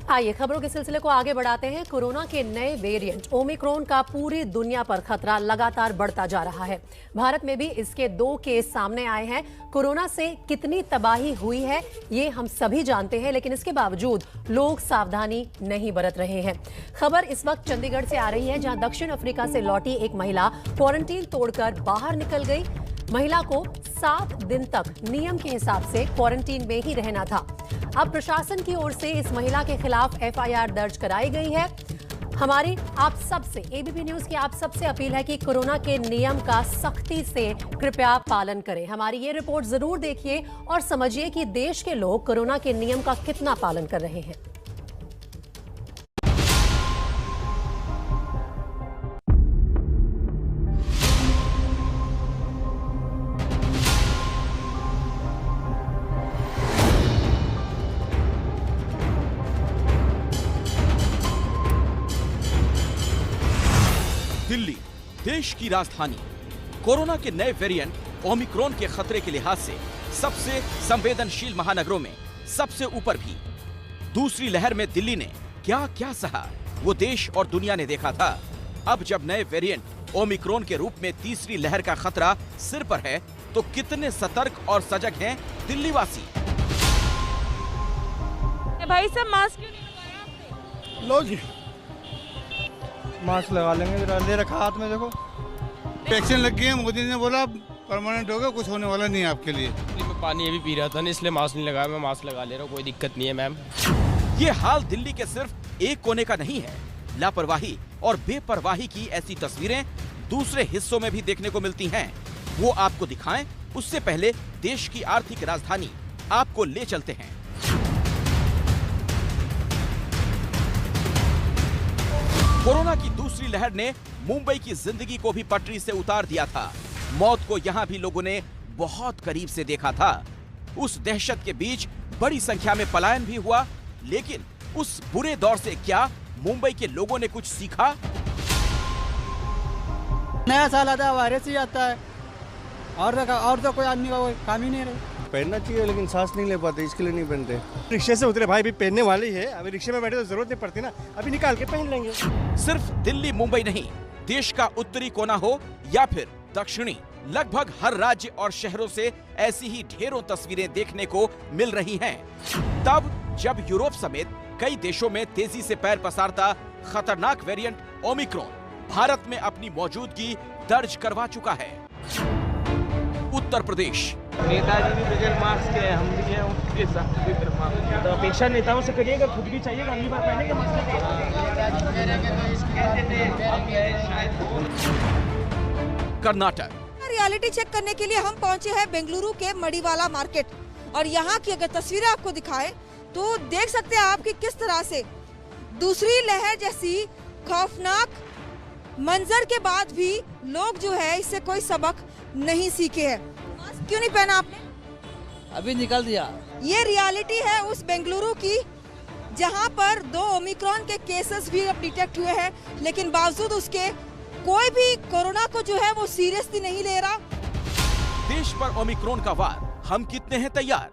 आइए खबरों के सिलसिले को आगे बढ़ाते हैं। कोरोना के नए वेरिएंट ओमिक्रॉन का पूरी दुनिया पर खतरा लगातार बढ़ता जा रहा है। भारत में भी इसके 2 केस सामने आए हैं। कोरोना से कितनी तबाही हुई है ये हम सभी जानते हैं, लेकिन इसके बावजूद लोग सावधानी नहीं बरत रहे हैं। खबर इस वक्त चंडीगढ़ से आ रही है, जहां दक्षिण अफ्रीका से लौटी एक महिला क्वारंटीन तोड़कर बाहर निकल गई। महिला को 7 दिन तक नियम के हिसाब से क्वारंटीन में ही रहना था। अब प्रशासन की ओर से इस महिला के खिलाफ एफआईआर दर्ज कराई गई है। हमारी आप सबसे, एबीपी न्यूज की आप सबसे अपील है कि कोरोना के नियम का सख्ती से कृपया पालन करें। हमारी ये रिपोर्ट जरूर देखिए और समझिए कि देश के लोग कोरोना के नियम का कितना पालन कर रहे हैं। दिल्ली, देश की राजधानी, कोरोना के नए वेरिएंट ओमिक्रॉन के खतरे के लिहाज से सबसे संवेदनशील महानगरों में सबसे ऊपर भी। दूसरी लहर में दिल्ली ने क्या क्या सहा, वो देश और दुनिया ने देखा था। अब जब नए वेरिएंट ओमिक्रॉन के रूप में तीसरी लहर का खतरा सिर पर है, तो कितने सतर्क और सजग हैं दिल्ली वासी। भाई साहब मास्क क्यों नहीं लगाया आपने? लो जी, मास्क लगा लेंगे। जरा ले रखा हाथ में, देखो वैक्सीन लग गई है। मोदी ने बोला परमानेंट होगा, कुछ होने वाला नहीं है आपके लिए। मैं पानी अभी पी रहा था ना, इसलिए मास्क नहीं लगाया। मैं मास्क लगा ले रहा हूँ, कोई दिक्कत नहीं है मैम। ये हाल दिल्ली के सिर्फ एक कोने का नहीं है। लापरवाही और बेपरवाही की ऐसी तस्वीरें दूसरे हिस्सों में भी देखने को मिलती हैं। वो आपको दिखाएं, उससे पहले देश की आर्थिक राजधानी आपको ले चलते हैं। कोरोना की दूसरी लहर ने मुंबई की जिंदगी को भी पटरी से उतार दिया था। मौत को यहां भी लोगों ने बहुत करीब से देखा था। उस दहशत के बीच बड़ी संख्या में पलायन भी हुआ, लेकिन उस बुरे दौर से क्या मुंबई के लोगों ने कुछ सीखा? नया साल आता है, वायरस ही आता है, और तो कोई आदमी का कोई काम ही नहीं रहे। पहनना चाहिए, लेकिन सांस नहीं ले पाते, इसके लिए नहीं पहनते। रिक्शे से उतरे भाई, अभी पहनने वाले ही है। अभी रिक्शे में बैठे तो जरूरत नहीं पड़ती ना, अभी निकाल के पहन लेंगे। सिर्फ दिल्ली मुंबई नहीं, देश का उत्तरी कोना हो या फिर दक्षिणी, लगभग हर राज्य और शहरों से ऐसी ही ढेरों तस्वीरें देखने को मिल रही हैं। तब जब यूरोप समेत कई देशों में तेजी से पैर पसारता खतरनाक वेरिएंट ओमिक्रॉन भारत में अपनी मौजूदगी दर्ज करवा चुका है। उत्तर प्रदेश, नेताजी भी बगैर मास्क के, हम भी हैं उनके साथ। तो अपेक्षा नेताओं से करिएगा, खुद भी चाहिएगा, अगली बार पहनेंगे मास्क। कर्नाटक, रियलिटी चेक करने के लिए हम पहुंचे हैं बेंगलुरु के मड़ीवाला मार्केट, और यहाँ की अगर तस्वीरें आपको दिखाएं तो देख सकते हैं आप कि किस तरह से दूसरी लहर जैसी खौफनाक मंजर के बाद भी लोग जो है इससे कोई सबक नहीं सीखे हैं। मास्क क्यों नहीं पहना आपने? अभी निकल दिया। ये रियलिटी है उस बेंगलुरु की, जहां पर 2 ओमिक्रॉन के केसेस भी अब डिटेक्ट हुए हैं, लेकिन बावजूद उसके कोई भी कोरोना को जो है वो सीरियसली नहीं ले रहा। देश पर ओमिक्रॉन का वार, हम कितने हैं तैयार?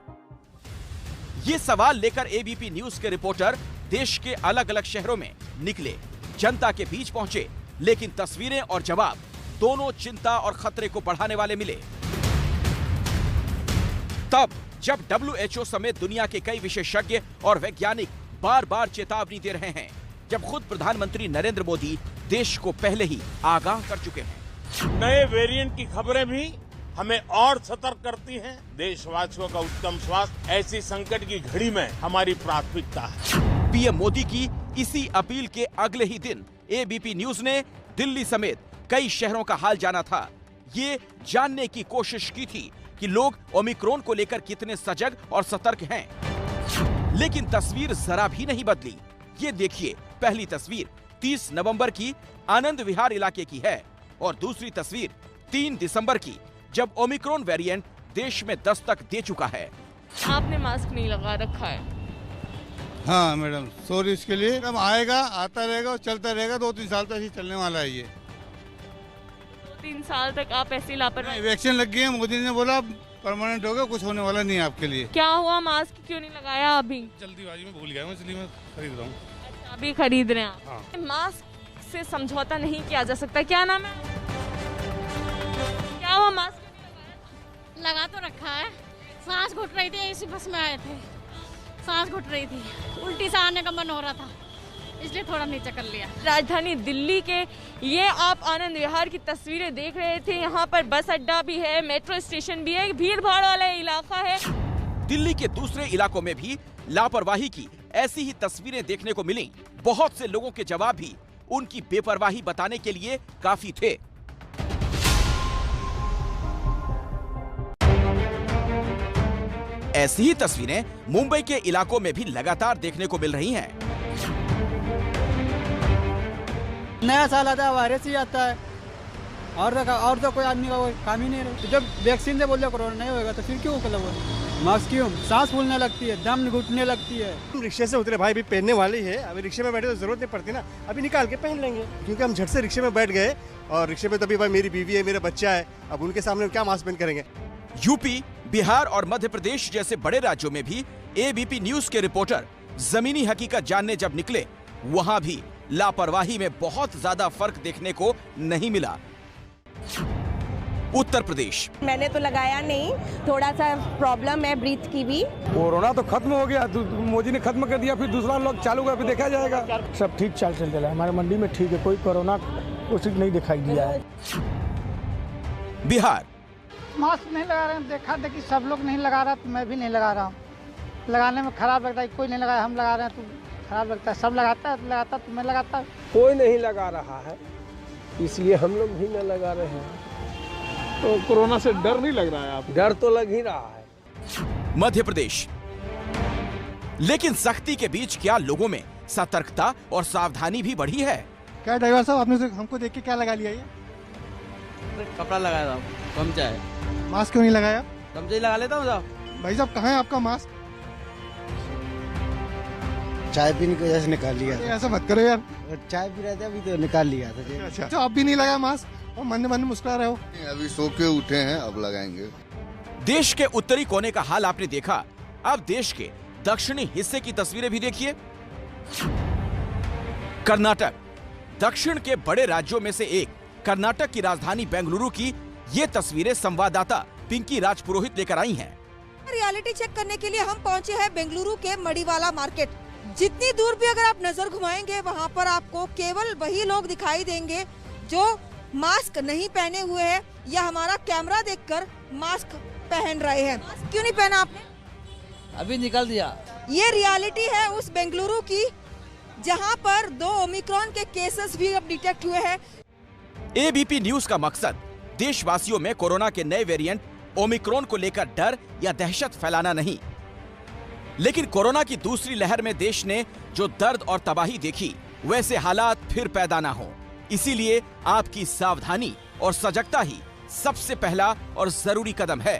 ये सवाल लेकर एबीपी न्यूज के रिपोर्टर देश के अलग अलग शहरों में निकले, जनता के बीच पहुंचे, लेकिन तस्वीरें और जवाब दोनों चिंता और खतरे को बढ़ाने वाले मिले। तब जब WHO समेत दुनिया के कई विशेषज्ञ और वैज्ञानिक बार बार चेतावनी दे रहे हैं, जब खुद प्रधानमंत्री नरेंद्र मोदी देश को पहले ही आगाह कर चुके हैं। नए वेरिएंट की खबरें भी हमें और सतर्क करती हैं। देशवासियों का उत्तम स्वास्थ्य ऐसी संकट की घड़ी में हमारी प्राथमिकता है। पीएम मोदी की इसी अपील के अगले ही दिन एबीपी न्यूज ने दिल्ली समेत कई शहरों का हाल जाना था। ये जानने की कोशिश की थी कि लोग ओमिक्रॉन को लेकर कितने सजग और सतर्क हैं। लेकिन तस्वीर जरा भी नहीं बदली। ये देखिए, पहली तस्वीर 30 नवंबर की आनंद विहार इलाके की है और दूसरी तस्वीर 3 दिसंबर की, जब ओमिक्रॉन वेरिएंट देश में दस्तक दे चुका है। आपने मास्क नहीं लगा रखा है। हाँ मैडम, सॉरी इसके लिए। अब आएगा, आता रहेगा और चलता रहेगा। 2-3 साल तक ही चलने वाला है ये। 3 साल तक आप ऐसी लापरवाही? वैक्सीन लग गई है। मोदी ने बोला परमानेंट हो गया, कुछ होने वाला नहीं है आपके लिए। क्या हुआ, मास्क क्यों नहीं लगाया अभी? जल्दीबाजी में भूल गया हूँ, इसलिए मैं खरीद रहा हूँ। अच्छा, अभी खरीद रहे हैं आप। हाँ। मास्क से समझौता नहीं किया जा सकता। क्या नाम है? क्या हुआ, मास्क क्यों नहीं लगाया? लगा तो रखा है, सांस घुट रही थी, इसी बस में आए थे, सांस घुट रही थी, उल्टी सा आने का मन हो रहा था, इसलिए थोड़ा नीचे कर लिया। राजधानी दिल्ली के ये आप आनंद विहार की तस्वीरें देख रहे थे। यहाँ पर बस अड्डा भी है, मेट्रो स्टेशन भी है, भीड़ भाड़ वाला इलाका है। दिल्ली के दूसरे इलाकों में भी लापरवाही की ऐसी ही तस्वीरें देखने को मिली। बहुत से लोगों के जवाब भी उनकी बेपरवाही बताने के लिए काफी थे। ऐसी ही तस्वीरें मुंबई के इलाकों में भी लगातार देखने को मिल रही हैं। नया साल आता है, वायरस ही आता है, और तो कोई आदमी का कोई काम ही नहीं रहे। जब वैक्सीन से बोल कोरोना नहीं होगा तो फिर क्यों मास्क क्यों? सांस फूलने लगती है, दम घुटने लगती है। हम रिक्शे से उतरे भाई, अभी पहनने वाले ही है, अभी रिक्शे में बैठे तो जरूरत नहीं पड़ती ना, अभी निकाल के पहन लेंगे, क्योंकि हम झट से रिक्शे में बैठ गए और रिक्शे में तभी भाई मेरी बीवी है, मेरा बच्चा है, अब उनके सामने क्या मास्क पहन करेंगे। यूपी, बिहार और मध्य प्रदेश जैसे बड़े राज्यों में भी एबीपी न्यूज के रिपोर्टर जमीनी हकीकत जानने जब निकले, वहां भी लापरवाही में बहुत ज्यादा फर्क देखने को नहीं मिला। उत्तर प्रदेश, मैंने तो लगाया नहीं, थोड़ा सा प्रॉब्लम है ब्रीथ की भी। कोरोना तो खत्म हो गया, मोदी ने खत्म कर दिया, फिर दूसरा लोग चालू कर, फिर देखा जाएगा। सब ठीक चल रहा है, हमारे मंडी में ठीक है, कोई कोरोना कुछ नहीं दिखाई दिया है। बिहार, मास्क नहीं लगा रहे हैं, देखा देखी सब लोग नहीं लगा रहा तो मैं भी नहीं लगा रहा हूँ। लगाने में खराब लगता है, कोई नहीं लगाया, हम लगा रहे हैं तो खराब लगता है। सब लगाता तो मैं लगाता। कोई नहीं लगा रहा है, इसलिए हम लोग भी नहीं लगा रहे हैं। तो कोरोना से डर नहीं लग रहा है आपको? डर तो लग ही रहा है। मध्य प्रदेश, लेकिन सख्ती के बीच क्या लोगों में सतर्कता और सावधानी भी बढ़ी है? क्या ड्राइवर साहब, आपने हमको देख के क्या लगा लिया? ये कपड़ा लगाया था, गमछा है। मास्क क्यों नहीं लगाया? गमछा ही लगा लेता हूँ साहब। भाई साहब, कहाँ है आपका मास्क? चाय पीने की वजह से निकाल लिया। ऐसा मत करो यार, चाय पी रहे थे अभी तो निकाल लिया था। अच्छा, तो आप भी नहीं लगाया मास्क और मन मन मुस्कुरा रहे हो? अभी सो के उठे हैं, अब लगाएंगे। देश के उत्तरी कोने का हाल आपने देखा, अब देश के दक्षिणी हिस्से की तस्वीरें भी देखिए। कर्नाटक, दक्षिण के बड़े राज्यों में से एक कर्नाटक की राजधानी बेंगलुरु की ये तस्वीरें संवाददाता पिंकी राजपुरोहित लेकर आई हैं। रियलिटी चेक करने के लिए हम पहुंचे हैं बेंगलुरु के मड़ीवाला मार्केट। जितनी दूर भी अगर आप नजर घुमाएंगे, वहां पर आपको केवल वही लोग दिखाई देंगे जो मास्क नहीं पहने हुए हैं या हमारा कैमरा देखकर मास्क पहन रहे हैं। मास्क क्यों नहीं पहना आपने? अभी निकाल दिया। ये रियलिटी है उस बेंगलुरु की, जहां पर 2 ओमिक्रॉन के केसेस भी अब डिटेक्ट हुए हैं। एबीपी न्यूज का मकसद देशवासियों में कोरोना के नए वेरिएंट ओमिक्रॉन को लेकर डर या दहशत फैलाना नहीं, लेकिन कोरोना की दूसरी लहर में देश ने जो दर्द और तबाही देखी, वैसे हालात फिर पैदा ना हो। इसीलिए आपकी सावधानी और सजगता ही सबसे पहला और जरूरी कदम है।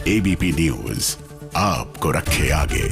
एबीपी न्यूज आपको रखे आगे।